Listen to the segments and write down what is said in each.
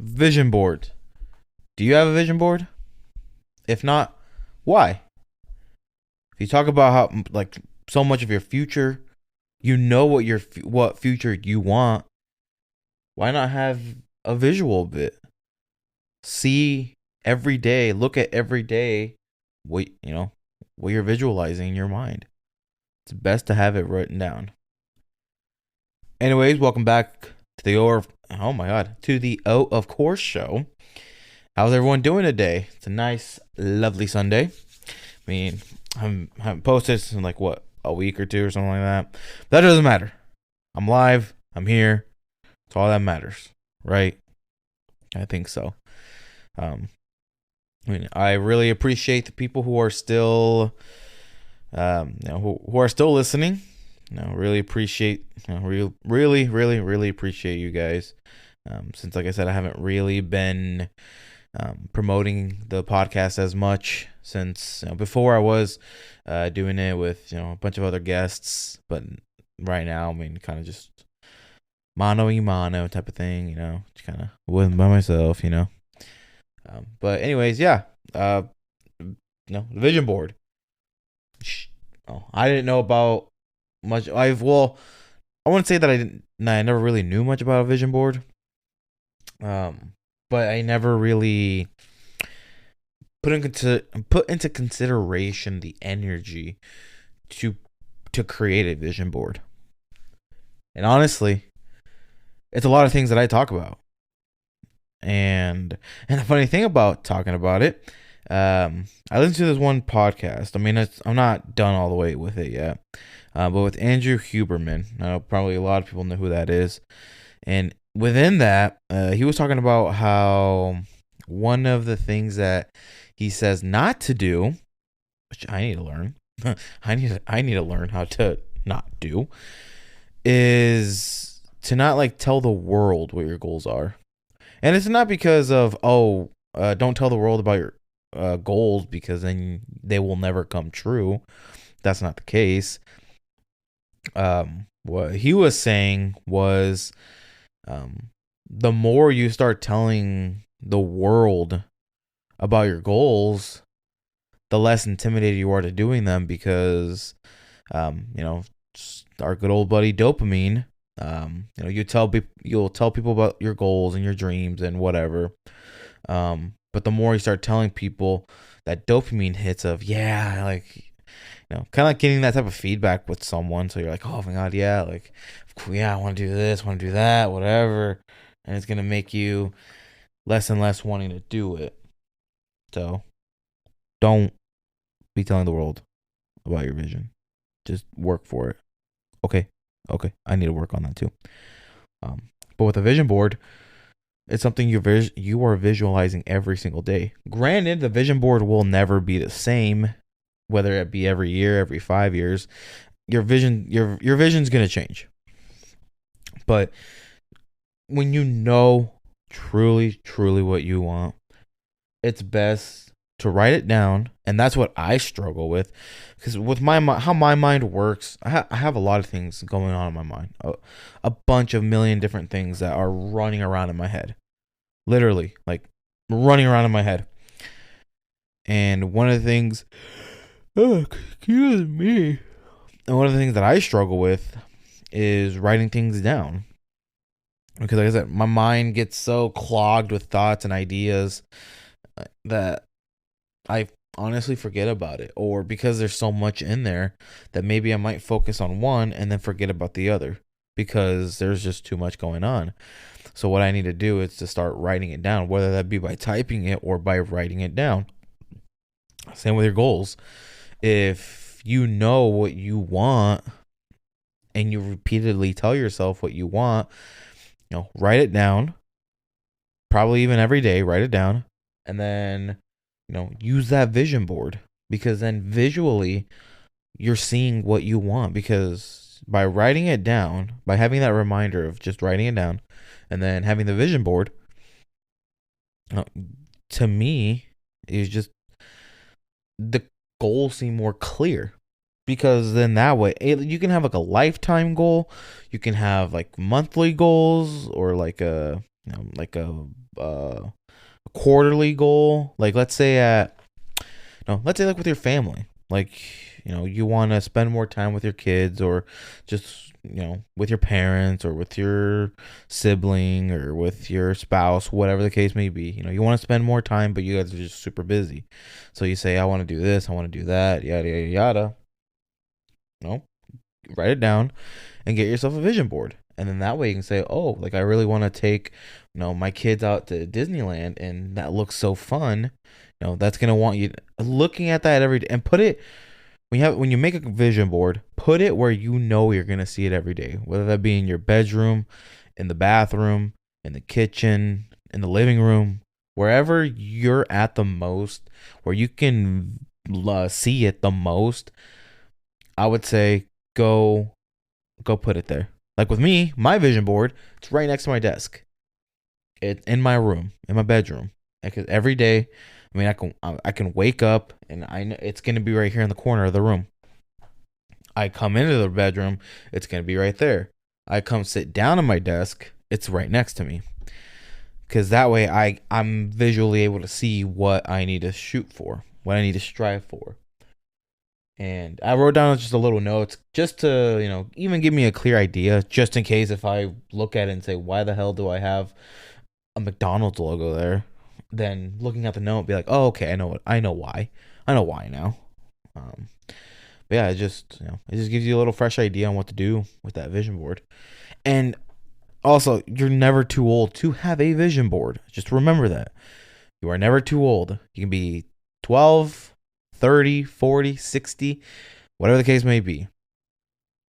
Vision board. Do you have a vision board? If not, why? If you talk about how like so much of your future, you know what future you want. Why not have a visual of it? See every day, look at every day what you're visualizing in your mind. It's best to have it written down. Anyways, welcome back to the O of Course show. How's everyone doing today? It's a nice, lovely Sunday. I mean, I haven't posted in a week or two or something like that. That doesn't matter. I'm live. I'm here. It's all that matters, right? I think so. I really appreciate the people who are still, who are still listening. Really appreciate, really appreciate you guys. Since, like I said, I haven't really been promoting the podcast as much since before I was doing it with a bunch of other guests, but right now, kind of just mano y mano type of thing, just kind of with by myself, But anyways, yeah, the vision board. I didn't know about much. I wouldn't say that I didn't. I never really knew much about a vision board. But I never really put into consideration the energy to create a vision board. And honestly, it's a lot of things that I talk about. And the funny thing about talking about it, I listened to this one podcast. I'm not done all the way with it yet, but with Andrew Huberman. I know probably a lot of people know who that is. And within that, he was talking about how one of the things that he says not to do, which I need to learn, I need to learn how to not do, is to not tell the world what your goals are. And it's not because of don't tell the world about your goals because then they will never come true. That's not the case. What he was saying was, the more you start telling the world about your goals, the less intimidated you are to doing them because, our good old buddy dopamine. You'll tell people about your goals and your dreams and whatever. But the more you start telling people, that dopamine hits of kind of like getting that type of feedback with someone. So you're like, oh my god, yeah, I want to do this, want to do that, whatever, and it's gonna make you less and less wanting to do it. So don't be telling the world about your vision. Just work for it. Okay. I need to work on that too. But with a vision board, it's something you are visualizing every single day. Granted, the vision board will never be the same, whether it be every year, every 5 years. Your vision's gonna change. But when you know truly what you want, it's best to write it down. And that's what I struggle with, because with how my mind works, I have a lot of things going on in my mind, a bunch of million different things that are running around in my head, literally running around in my head. And one of the things, excuse me, and one of the things that I struggle with is writing things down, because like I said, my mind gets so clogged with thoughts and ideas that I honestly forget about it, or because there's so much in there that maybe I might focus on one and then forget about the other because there's just too much going on. So what I need to do is to start writing it down, whether that be by typing it or by writing it down. Same with your goals. If you know what you want and you repeatedly tell yourself what you want, write it down. Probably even every day, write it down, and then use that vision board, because then visually you're seeing what you want, because by writing it down, by having that reminder of just writing it down and then having the vision board, to me, is just the goals seem more clear, because then that way you can have a lifetime goal, you can have monthly goals, or like a quarterly goal. Like let's say at no, let's say like with your family. Like, you want to spend more time with your kids, or just, with your parents, or with your sibling, or with your spouse, whatever the case may be. You want to spend more time, but you guys are just super busy. So you say, I want to do this, I want to do that, yada, yada, yada. No, write it down and get yourself a vision board. And then that way you can say, oh, like I really want to take, my kids out to Disneyland, and that looks so fun. That's gonna want you looking at that every day, and put it when you make a vision board, put it where you're gonna see it every day, whether that be in your bedroom, in the bathroom, in the kitchen, in the living room, wherever you're at the most, where you can see it the most. I would say go put it there. Like with me, my vision board, it's right next to my desk. It's in my room, in my bedroom. Because every day, I mean, I can wake up and I know it's gonna be right here in the corner of the room. I come into the bedroom, it's gonna be right there. I come sit down on my desk, it's right next to me. Because that way, I'm visually able to see what I need to shoot for, what I need to strive for. And I wrote down just a little notes just to, even give me a clear idea, just in case if I look at it and say, why the hell do I have a McDonald's logo there? Then looking at the note, be like, oh, okay, I know why. I know why now. But yeah, it just gives you a little fresh idea on what to do with that vision board. And also, you're never too old to have a vision board. Just remember that. You are never too old. You can be 12, 30, 40, 60, whatever the case may be.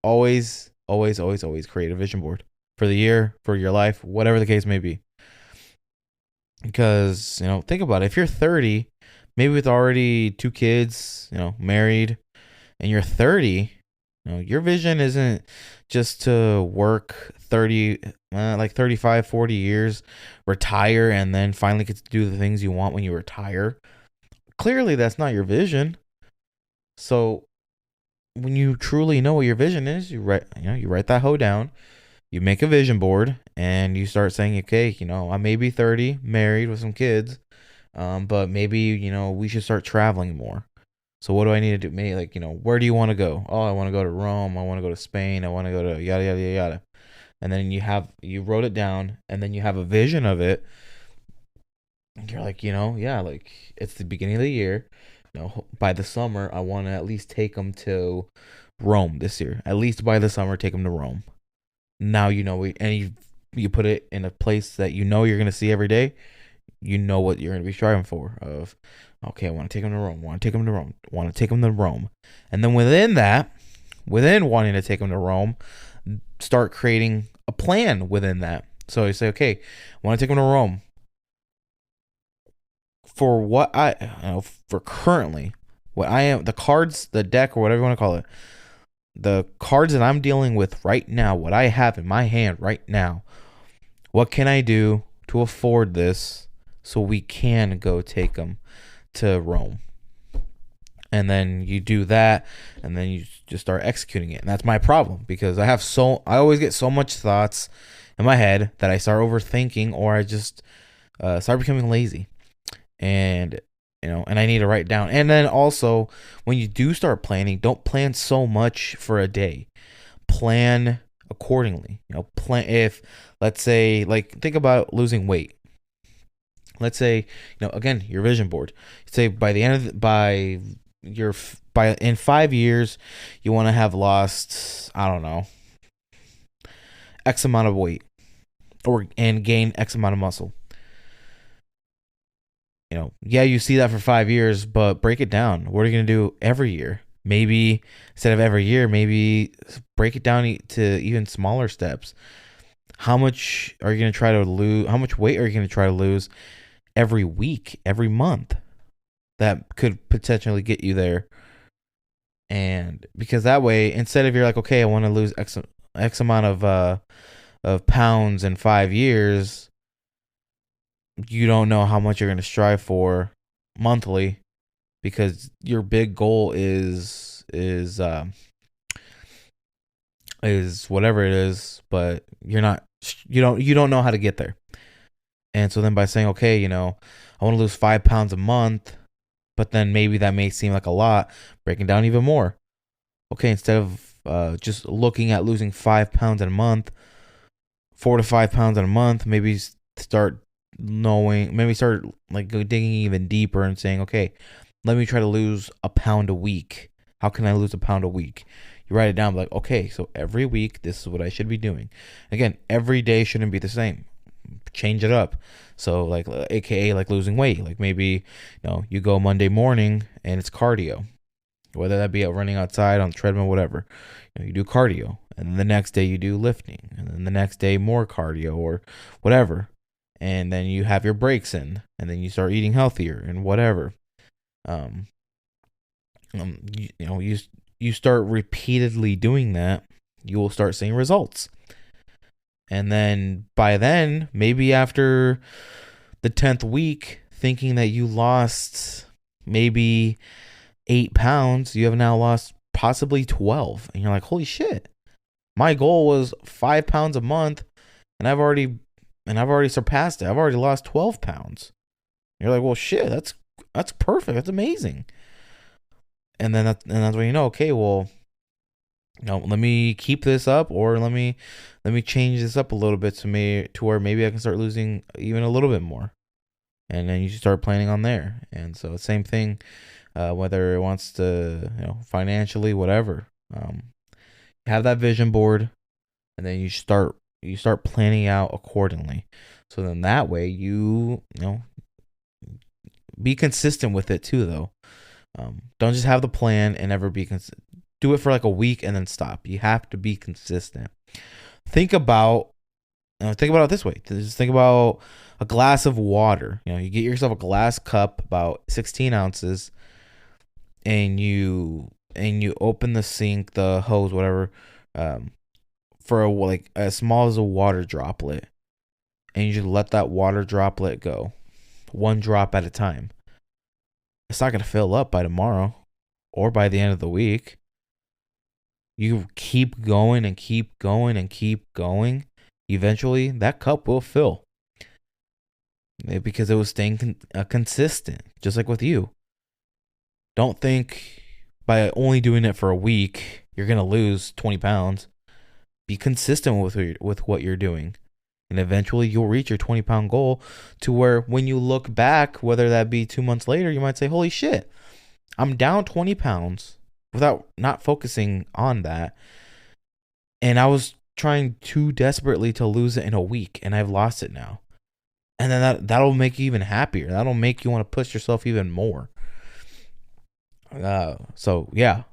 Always, always, always, always create a vision board for the year, for your life, whatever the case may be. Because, think about it. If you're 30, maybe with already 2 kids, married, and you're 30, your vision isn't just to work 30, like 35, 40 years, retire, and then finally get to do the things you want when you retire. Clearly, that's not your vision. So when you truly know what your vision is, you write that hoe down, you make a vision board, and you start saying, okay, I may be 30, married with some kids, but maybe, we should start traveling more. So what do I need to do? Maybe like, where do you want to go? Oh, I want to go to Rome. I want to go to Spain. I want to go to yada, yada, yada, yada. And then you wrote it down, and then you have a vision of it. And you're like, yeah, like it's the beginning of the year. By the summer, I want to at least take them to Rome this year. At least by the summer, take them to Rome. Now and you put it in a place that you're going to see every day. You know what you're going to be striving for. Of, okay, I want to take them to Rome. Want to take them to Rome. Want to take them to Rome. And then within wanting to take them to Rome, start creating a plan within that. So you say, okay, I want to take them to Rome. For what for currently, what I am, the cards, the deck, or whatever you want to call it, the cards that I'm dealing with right now, what I have in my hand right now, what can I do to afford this so we can go take them to Rome? And then you do that, and then you just start executing it. And that's my problem, because I always get so much thoughts in my head that I start overthinking, or I just start becoming lazy. And and I need to write down. And then also, when you do start planning, don't plan so much for a day. Plan accordingly. Plan if, let's say, like, think about losing weight. Let's say, again, your vision board. Say by the end of in 5 years, you want to have lost, I don't know, X amount of weight, and gain X amount of muscle. Yeah, you see that for 5 years, but break it down. What are you going to do every year? Maybe instead of every year, maybe break it down to even smaller steps. How much are you going to try to lose? How much weight are you going to try to lose every week, every month? That could potentially get you there. And because that way, instead of you're like, okay, I want to lose X amount of pounds in 5 years, you don't know how much you're going to strive for monthly, because your big goal is whatever it is, but you don't know how to get there. And so then by saying, okay, I want to lose 5 pounds a month, but then maybe that may seem like a lot, breaking down even more. Okay, instead of just looking at losing 5 pounds in a month, 4 to 5 pounds in a month, maybe start start like digging even deeper and saying, okay, let me try to lose a pound a week. How can I lose a pound a week? You write it down, like, okay, so every week, this is what I should be doing. Again, every day shouldn't be the same. Change it up. So, like, AKA, like losing weight. Like, maybe, you go Monday morning and it's cardio, whether that be out running outside on the treadmill, whatever. You do cardio, and then the next day you do lifting, and then the next day more cardio or whatever. And then you have your breaks in, and then you start eating healthier and whatever. Um, you start repeatedly doing that, you will start seeing results. And then by then, maybe after the 10th week, thinking that you lost maybe 8 pounds, you have now lost possibly 12. And you're like, holy shit, my goal was 5 pounds a month, and I've already surpassed it. I've already lost 12 pounds. You're like, well, shit, that's perfect. That's amazing. And then that's when okay, well, let me keep this up, or let me change this up a little bit to where maybe I can start losing even a little bit more. And then you start planning on there. And so same thing, whether it wants to, financially, whatever. Have that vision board, and then you start planning out accordingly. So then that way you be consistent with it too, though. Don't just have the plan and never be consistent. Do it for like a week and then stop. You have to be consistent. Think about it this way. Just think about a glass of water. You get yourself a glass cup about 16 ounces, and you open the sink, the hose, whatever, for like as small as a water droplet, and you just let that water droplet go, one drop at a time. It's not gonna fill up by tomorrow or by the end of the week. You keep going and keep going and keep going. Eventually, that cup will fill, because it was staying consistent, just like with you. Don't think by only doing it for a week you're gonna lose 20 pounds. Be consistent with what you're doing, and eventually you'll reach your 20-pound goal, to where when you look back, whether that be 2 months later, you might say, holy shit, I'm down 20 pounds without not focusing on that. And I was trying too desperately to lose it in a week, and I've lost it now. And then that'll make you even happier. That'll make you want to push yourself even more. So yeah,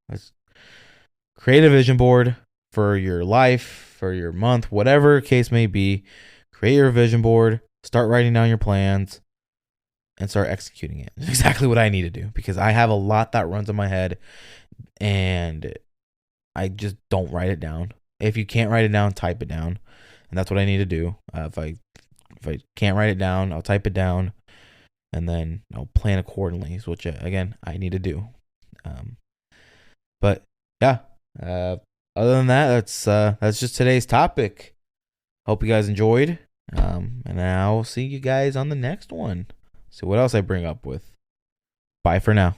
let's create a vision board for your life, for your month, whatever case may be. Create your vision board, start writing down your plans, and start executing it. It's exactly what I need to do, because I have a lot that runs in my head, and I just don't write it down. If you can't write it down, type it down, and that's what I need to do. If I can't write it down, I'll type it down, and then I'll plan accordingly, which again I need to do. But yeah, other than that, that's just today's topic. Hope you guys enjoyed, and I'll see you guys on the next one. See what else I bring up with. Bye for now.